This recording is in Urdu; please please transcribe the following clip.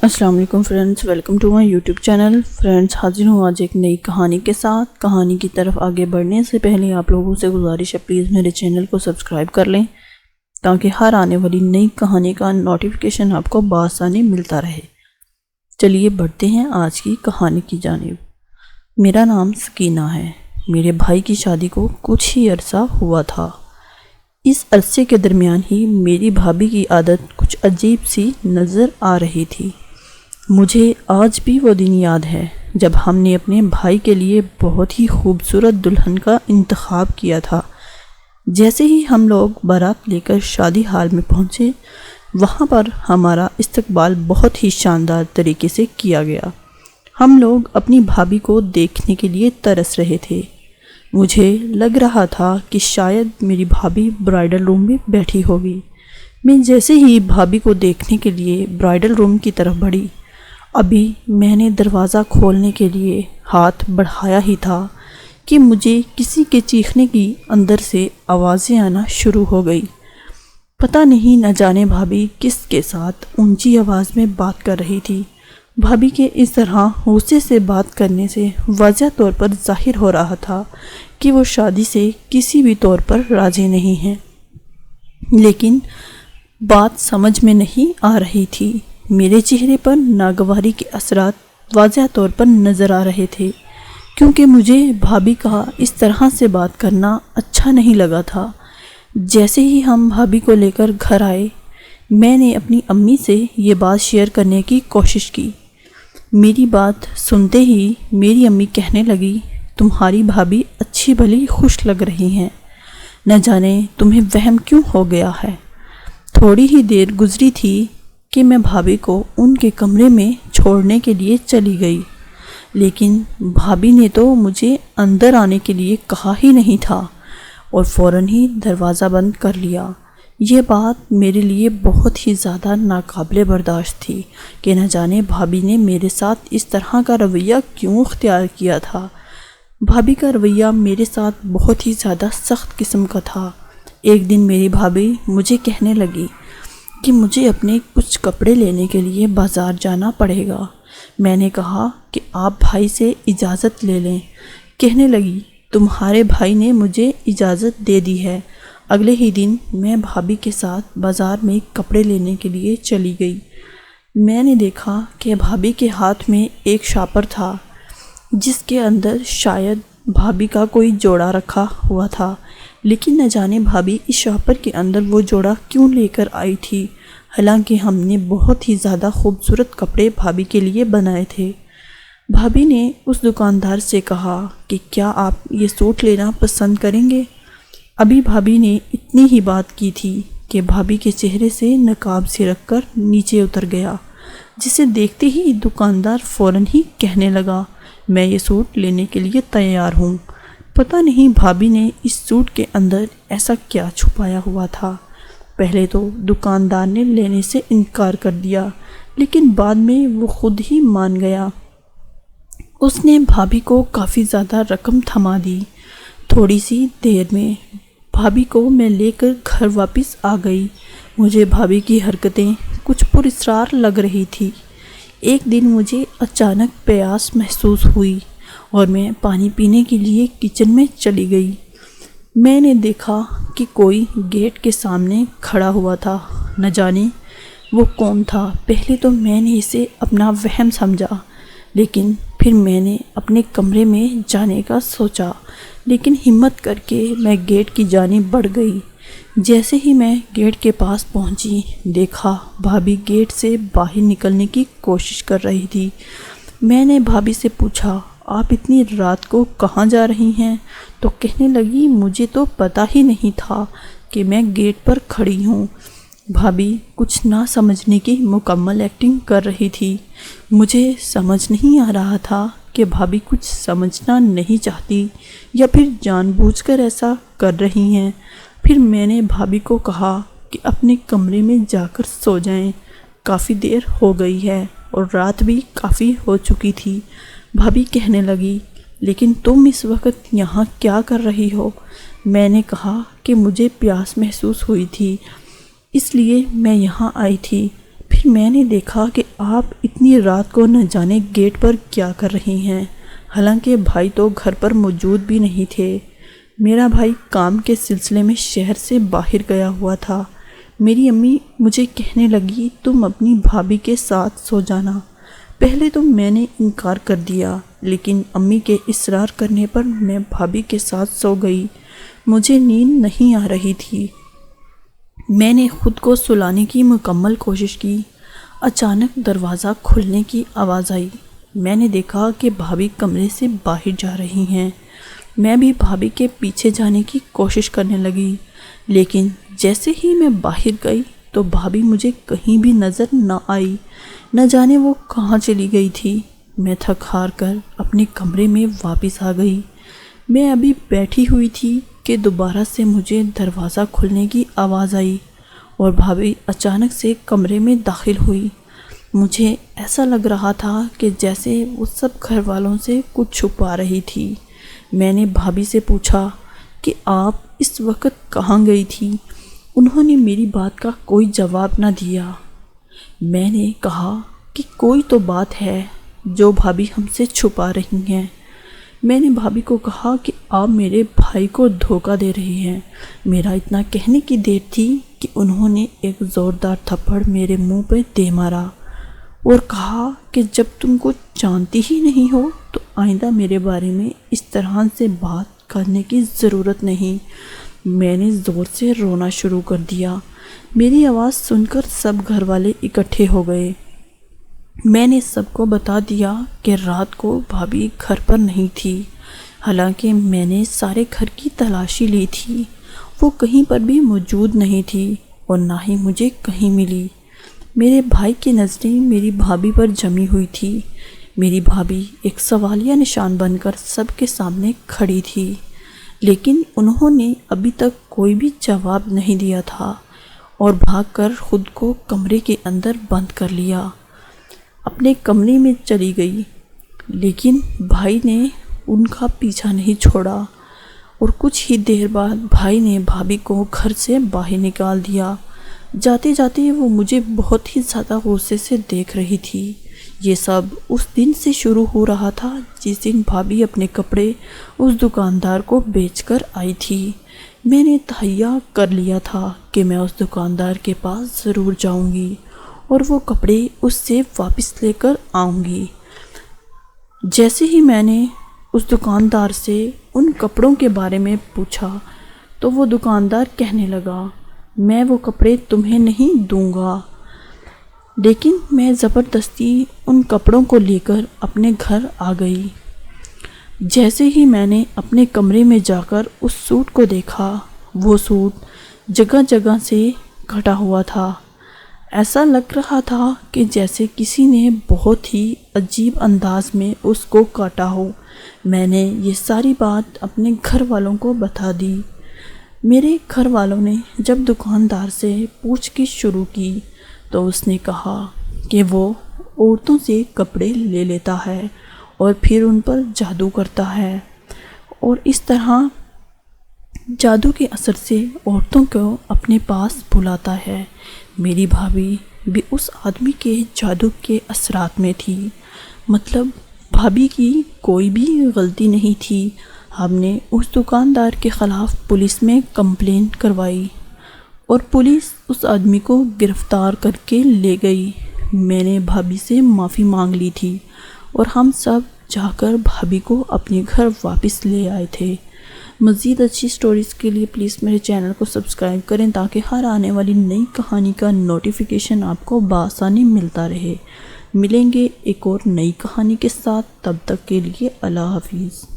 السلام علیکم friends, welcome to my YouTube channel. Friends, حاضر ہوں آج ایک نئی کہانی کے ساتھ۔ کہانی کی طرف آگے بڑھنے سے پہلے آپ لوگوں سے گزارش ہے پلیز میرے چینل کو سبسکرائب کر لیں تاکہ ہر آنے والی نئی کہانی کا نوٹیفیکیشن آپ کو بآسانی ملتا رہے۔ چلیے بڑھتے ہیں آج کی کہانی کی جانب۔ میرا نام سکینہ ہے۔ میرے بھائی کی شادی کو کچھ ہی عرصہ ہوا تھا۔ اس عرصے کے درمیان ہی میری بھابھی کی عادت کچھ عجیب سی نظر آ رہی تھی۔ مجھے آج بھی وہ دن یاد ہے جب ہم نے اپنے بھائی کے لیے بہت ہی خوبصورت دلہن کا انتخاب کیا تھا۔ جیسے ہی ہم لوگ بارات لے کر شادی ہال میں پہنچے، وہاں پر ہمارا استقبال بہت ہی شاندار طریقے سے کیا گیا۔ ہم لوگ اپنی بھابھی کو دیکھنے کے لیے ترس رہے تھے۔ مجھے لگ رہا تھا کہ شاید میری بھابھی برائڈل روم میں بیٹھی ہوگی۔ میں جیسے ہی بھابھی کو دیکھنے کے لیے برائڈل روم کی طرف بڑھی، ابھی میں نے دروازہ کھولنے کے لیے ہاتھ بڑھایا ہی تھا کہ مجھے کسی کے چیخنے کی اندر سے آوازیں آنا شروع ہو گئی۔ پتہ نہیں نہ جانے بھابھی کس کے ساتھ اونچی آواز میں بات کر رہی تھی۔ بھابھی کے اس طرح غصے سے بات کرنے سے واضح طور پر ظاہر ہو رہا تھا کہ وہ شادی سے کسی بھی طور پر راضی نہیں ہیں، لیکن بات سمجھ میں نہیں آ رہی تھی۔ میرے چہرے پر ناگواری کے اثرات واضح طور پر نظر آ رہے تھے، کیونکہ مجھے بھابھی کا اس طرح سے بات کرنا اچھا نہیں لگا تھا۔ جیسے ہی ہم بھابھی کو لے کر گھر آئے، میں نے اپنی امی سے یہ بات شیئر کرنے کی کوشش کی۔ میری بات سنتے ہی میری امی کہنے لگی، تمہاری بھابھی اچھی بھلی خوش لگ رہی ہیں، نہ جانے تمہیں وہم کیوں ہو گیا ہے۔ تھوڑی ہی دیر گزری تھی کہ میں بھابھی کو ان کے کمرے میں چھوڑنے کے لیے چلی گئی، لیکن بھابھی نے تو مجھے اندر آنے کے لیے کہا ہی نہیں تھا اور فوراً ہی دروازہ بند کر لیا۔ یہ بات میرے لیے بہت ہی زیادہ ناقابل برداشت تھی کہ نہ جانے بھابھی نے میرے ساتھ اس طرح کا رویہ کیوں اختیار کیا تھا۔ بھابھی کا رویہ میرے ساتھ بہت ہی زیادہ سخت قسم کا تھا۔ ایک دن میری بھابھی مجھے کہنے لگی کہ مجھے اپنے کچھ کپڑے لینے کے لیے بازار جانا پڑے گا۔ میں نے کہا کہ آپ بھائی سے اجازت لے لیں۔ کہنے لگی، تمہارے بھائی نے مجھے اجازت دے دی ہے۔ اگلے ہی دن میں بھابھی کے ساتھ بازار میں کپڑے لینے کے لیے چلی گئی۔ میں نے دیکھا کہ بھابھی کے ہاتھ میں ایک شاپر تھا جس کے اندر شاید بھابھی کا کوئی جوڑا رکھا ہوا تھا، لیکن نہ جانے بھابھی اس شاپر کے اندر وہ جوڑا کیوں لے کر آئی تھی، حالانکہ ہم نے بہت ہی زیادہ خوبصورت کپڑے بھابھی کے لیے بنائے تھے۔ بھابھی نے اس دکاندار سے کہا کہ کیا آپ یہ سوٹ لینا پسند کریں گے؟ ابھی بھابھی نے اتنی ہی بات کی تھی کہ بھابھی کے چہرے سے نقاب سے رکھ کر نیچے اتر گیا، جسے دیکھتے ہی دکاندار فوراً ہی کہنے لگا، میں یہ سوٹ لینے کے لیے تیار ہوں۔ پتہ نہیں بھابھی نے اس سوٹ کے اندر ایسا کیا چھپایا ہوا تھا۔ پہلے تو دکاندار نے لینے سے انکار کر دیا، لیکن بعد میں وہ خود ہی مان گیا۔ اس نے بھابھی کو کافی زیادہ رقم تھما دی۔ تھوڑی سی دیر میں بھابھی کو میں لے کر گھر واپس آ گئی۔ مجھے بھابھی کی حرکتیں کچھ پراسرار لگ رہی تھی۔ ایک دن مجھے اچانک پیاس محسوس ہوئی اور میں پانی پینے کے لیے کچن میں چلی گئی۔ میں نے دیکھا کہ کوئی گیٹ کے سامنے کھڑا ہوا تھا۔ نہ جانے وہ کون تھا۔ پہلے تو میں نے اسے اپنا وہم سمجھا، لیکن پھر میں نے اپنے کمرے میں جانے کا سوچا، لیکن ہمت کر کے میں گیٹ کی جانب بڑھ گئی۔ جیسے ہی میں گیٹ کے پاس پہنچی، دیکھا بھابھی گیٹ سے باہر نکلنے کی کوشش کر رہی تھی۔ میں نے بھابھی سے پوچھا، آپ اتنی رات کو کہاں جا رہی ہیں؟ تو کہنے لگی، مجھے تو پتہ ہی نہیں تھا کہ میں گیٹ پر کھڑی ہوں۔ بھابھی کچھ نہ سمجھنے کی مکمل ایکٹنگ کر رہی تھی۔ مجھے سمجھ نہیں آ رہا تھا کہ بھابھی کچھ سمجھنا نہیں چاہتی یا پھر جان بوجھ کر ایسا کر رہی ہیں۔ پھر میں نے بھابھی کو کہا کہ اپنے کمرے میں جا کر سو جائیں، کافی دیر ہو گئی ہے اور رات بھی کافی ہو چکی تھی۔ بھابھی کہنے لگی، لیکن تم اس وقت یہاں کیا کر رہی ہو؟ میں نے کہا کہ مجھے پیاس محسوس ہوئی تھی، اس لیے میں یہاں آئی تھی۔ پھر کہ میں نے دیکھا کہ آپ اتنی رات کو نہ جانے گیٹ پر کیا کر رہی ہیں، حالانکہ بھائی تو گھر پر موجود بھی نہیں تھے۔ میرا بھائی کام کے سلسلے میں شہر سے باہر گیا ہوا تھا۔ میری امی مجھے کہنے لگی تم اپنی بھابھی کے ساتھ سو جانا۔ پہلے تو میں نے انکار کر دیا، لیکن امی کے اصرار کرنے پر میں بھابھی کے ساتھ سو گئی۔ مجھے نیند نہیں آ رہی تھی۔ میں نے خود کو سلانے کی مکمل کوشش کی۔ اچانک دروازہ کھلنے کی آواز آئی۔ میں نے دیکھا کہ بھابھی کمرے سے باہر جا رہی ہیں۔ میں بھی بھابھی کے پیچھے جانے کی کوشش کرنے لگی، لیکن جیسے ہی میں باہر گئی تو بھابھی مجھے کہیں بھی نظر نہ آئی۔ نہ جانے وہ کہاں چلی گئی تھی۔ میں تھک ہار کر اپنے کمرے میں واپس آ گئی۔ میں ابھی بیٹھی ہوئی تھی کہ دوبارہ سے مجھے دروازہ کھلنے کی آواز آئی اور بھابھی اچانک سے کمرے میں داخل ہوئی۔ مجھے ایسا لگ رہا تھا کہ جیسے وہ سب گھر والوں سے کچھ چھپا رہی تھی۔ میں نے بھابھی سے پوچھا کہ آپ اس وقت کہاں گئی تھی؟ انہوں نے میری بات کا کوئی جواب نہ دیا۔ میں نے کہا کہ کوئی تو بات ہے جو بھابھی ہم سے چھپا رہی ہیں۔ میں نے بھابھی کو کہا کہ آپ میرے بھائی کو دھوکہ دے رہی ہیں۔ میرا اتنا کہنے کی دیر تھی کہ انہوں نے ایک زوردار تھپڑ میرے منہ پہ دے مارا اور کہا کہ جب تم کو جانتی ہی نہیں ہو تو آئندہ میرے بارے میں اس طرح سے بات کرنے کی ضرورت نہیں۔ میں نے زور سے رونا شروع کر دیا۔ میری آواز سن کر سب گھر والے اکٹھے ہو گئے۔ میں نے سب کو بتا دیا کہ رات کو بھابھی گھر پر نہیں تھی، حالانکہ میں نے سارے گھر کی تلاشی لی تھی۔ وہ کہیں پر بھی موجود نہیں تھی اور نہ ہی مجھے کہیں ملی۔ میرے بھائی کی نظریں میری بھابھی پر جمی ہوئی تھی۔ میری بھابھی ایک سوالیہ نشان بن کر سب کے سامنے کھڑی تھی، لیکن انہوں نے ابھی تک کوئی بھی جواب نہیں دیا تھا اور بھاگ کر خود کو کمرے کے اندر بند کر لیا۔ اپنے کمرے میں چلی گئی، لیکن بھائی نے ان کا پیچھا نہیں چھوڑا اور کچھ ہی دیر بعد بھائی نے بھابھی کو گھر سے باہر نکال دیا۔ جاتے جاتے وہ مجھے بہت ہی زیادہ غصے سے دیکھ رہی تھی۔ یہ سب اس دن سے شروع ہو رہا تھا جس دن بھابھی اپنے کپڑے اس دکاندار کو بیچ کر آئی تھی۔ میں نے تہیہ کر لیا تھا کہ میں اس دکاندار کے پاس ضرور جاؤں گی اور وہ کپڑے اس سے واپس لے کر آؤں گی۔ جیسے ہی میں نے اس دکاندار سے ان کپڑوں کے بارے میں پوچھا تو وہ دکاندار کہنے لگا، میں وہ کپڑے تمہیں نہیں دوں گا۔ لیکن میں زبردستی ان کپڑوں کو لے کر اپنے گھر آ گئی۔ جیسے ہی میں نے اپنے کمرے میں جا کر اس سوٹ کو دیکھا، وہ سوٹ جگہ جگہ سے کٹا ہوا تھا۔ ایسا لگ رہا تھا کہ جیسے کسی نے بہت ہی عجیب انداز میں اس کو کاٹا ہو۔ میں نے یہ ساری بات اپنے گھر والوں کو بتا دی۔ میرے گھر والوں نے جب دکاندار سے پوچھ گچھ شروع کی تو اس نے کہا کہ وہ عورتوں سے کپڑے لے لیتا ہے اور پھر ان پر جادو کرتا ہے اور اس طرح جادو کے اثر سے عورتوں کو اپنے پاس بلاتا ہے۔ میری بھابھی بھی اس آدمی کے جادو کے اثرات میں تھی۔ مطلب بھابھی کی کوئی بھی غلطی نہیں تھی۔ ہم نے اس دکاندار کے خلاف پولیس میں کمپلین کروائی اور پولیس اس آدمی کو گرفتار کر کے لے گئی۔ میں نے بھابھی سے معافی مانگ لی تھی اور ہم سب جا کر بھابھی کو اپنے گھر واپس لے آئے تھے۔ مزید اچھی سٹوریز کے لیے پلیز میرے چینل کو سبسکرائب کریں تاکہ ہر آنے والی نئی کہانی کا نوٹیفیکیشن آپ کو بآسانی ملتا رہے۔ ملیں گے ایک اور نئی کہانی کے ساتھ، تب تک کے لیے اللہ حافظ۔